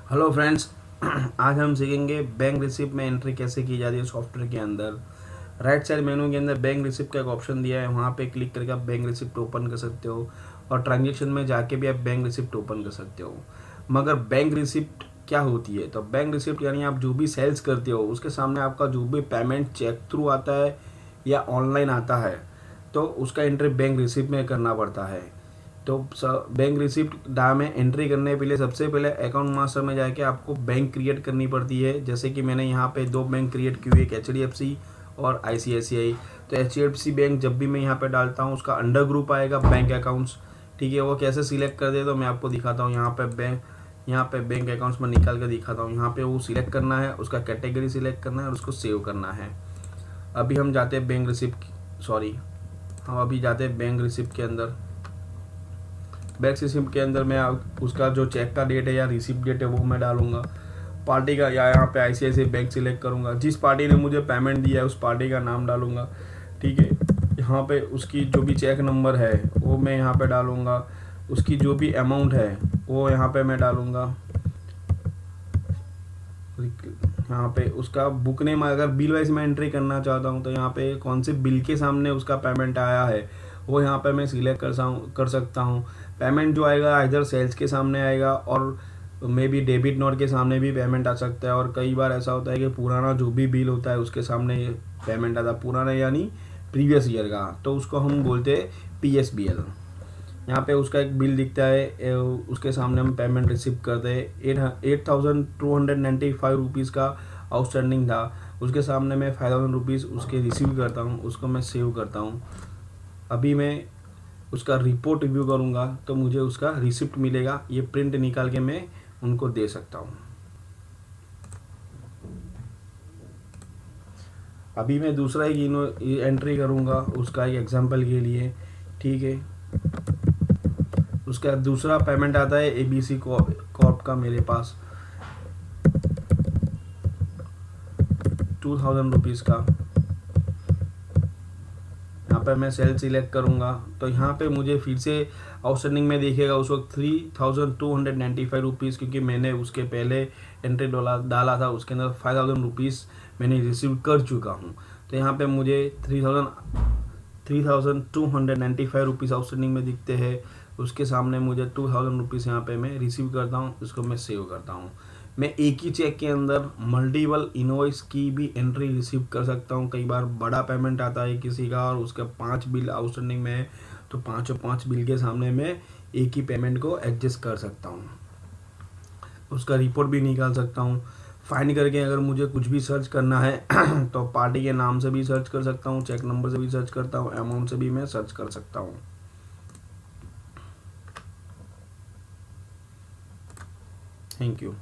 Hello friends. आज हम सीखेंगे बैंक रिसिप्ट में एंट्री कैसे की जाती है सॉफ्टवेयर के अंदर। राइट साइड मेनू के अंदर बैंक रिसिप्ट का एक ऑप्शन दिया है, वहाँ पे क्लिक करके आप बैंक रिसिप्ट ओपन कर सकते हो और ट्रांजेक्शन में जाके भी आप बैंक रिसिप्ट ओपन कर सकते हो। मगर बैंक रिसिप्ट क्या होती है? तो बैंक रिसिप्ट यानी आप जो भी सेल्स करते हो उसके सामने आपका जो भी पेमेंट चेक थ्रू आता है या ऑनलाइन आता है तो उसका एंट्री बैंक रिसिप्ट में करना पड़ता है। तो बैंक रिसिप्ट डा में एंट्री करने के लिए सबसे पहले अकाउंट मास्टर में जाके आपको बैंक क्रिएट करनी पड़ती है। जैसे कि मैंने यहाँ पे दो बैंक क्रिएट की हुई, एक HDFC और ICICI। तो HDFC बैंक जब भी मैं यहाँ पे डालता हूँ उसका अंडर ग्रुप आएगा बैंक अकाउंट्स। ठीक है, वो कैसे सिलेक्ट कर दे तो मैं आपको दिखाता हूँ। यहाँ पे बैंक अकाउंट्स में निकाल कर दिखाता हूँ। यहाँ पे वो सिलेक्ट करना है, उसका कैटेगरी सिलेक्ट करना है और उसको सेव करना है। अभी हम जाते हैं बैंक रिसिप्ट सॉरी हम अभी जाते हैं बैंक रिसिप्ट के अंदर। बैंक रिसिप्ट के अंदर मैं उसका जो चेक का डेट है या रिसिप्ट डेट है वो मैं डालूंगा। पार्टी का या यहाँ पे ICICI बैंक सिलेक्ट करूंगा। जिस पार्टी ने मुझे पेमेंट दिया है उस पार्टी का नाम डालूंगा। ठीक है, यहाँ पे उसकी जो भी चेक नंबर है वो मैं यहाँ पे डालूंगा। उसकी जो भी अमाउंट है वो यहाँ पे मैं डालूंगा। यहाँ पे उसका बुक नेम, अगर बिल वाइज मैं एंट्री करना चाहता हूँ तो यहाँ पे कौन से बिल के सामने उसका पेमेंट आया है वो यहाँ पे मैं सिलेक्ट कर सकता हूँ। पेमेंट जो आएगा इधर सेल्स के सामने आएगा और मे बी डेबिट नोट के सामने भी पेमेंट आ सकता है। और कई बार ऐसा होता है कि पुराना जो भी बिल होता है उसके सामने पेमेंट आता है, पुराना यानी प्रीवियस ईयर का, तो उसको हम बोलते हैं PSBL। यहाँ पे उसका एक बिल दिखता है, उसके सामने हम पेमेंट रिसीव करते हैं। 8,295 रुपीज़ का आउटस्टैंडिंग था, उसके सामने मैं 5,000 रुपीज़ उसके रिसीव करता हूँ, उसको मैं सेव करता हूँ। अभी मैं उसका रिपोर्ट रिव्यू करूँगा तो मुझे उसका रिसिप्ट मिलेगा। ये प्रिंट निकाल के मैं उनको दे सकता हूँ। अभी मैं दूसरा एक एंट्री करूँगा उसका एक एग्जांपल के लिए। ठीक है, उसका दूसरा पेमेंट आता है ABC कॉर्प का मेरे पास 2,000 रुपीज़ का। यहाँ पर मैं सेल सिलेक्ट करूँगा तो यहाँ पे मुझे फिर से आउटस्टैंडिंग में दिखेगा उस वक्त 3,295 रुपीज़, क्योंकि मैंने उसके पहले एंट्री डाला था उसके अंदर 5,000 रुपीज़ मैंने रिसीव कर चुका हूँ। तो यहाँ पे मुझे 3,295 रुपीज़ आउटस्टैंडिंग में दिखते हैं। उसके सामने मुझे 2,000 रुपीज़ यहाँ पे मैं रिसीव करता हूँ, उसको मैं सेव करता हूँ। मैं एक ही चेक के अंदर मल्टीपल इनवॉइस की भी एंट्री रिसीव कर सकता हूँ। कई बार बड़ा पेमेंट आता है किसी का और उसका 5 बिल आउटस्टैंडिंग में है तो 5 बिल के सामने मैं एक ही पेमेंट को एडजस्ट कर सकता हूँ, उसका रिपोर्ट भी निकाल सकता हूँ। फाइंड करके अगर मुझे कुछ भी सर्च करना है तो पार्टी के नाम से भी सर्च कर सकता हूँ, चेक नंबर से भी सर्च करता हूँ, अमाउंट से भी मैं सर्च कर सकता हूँ। Thank you.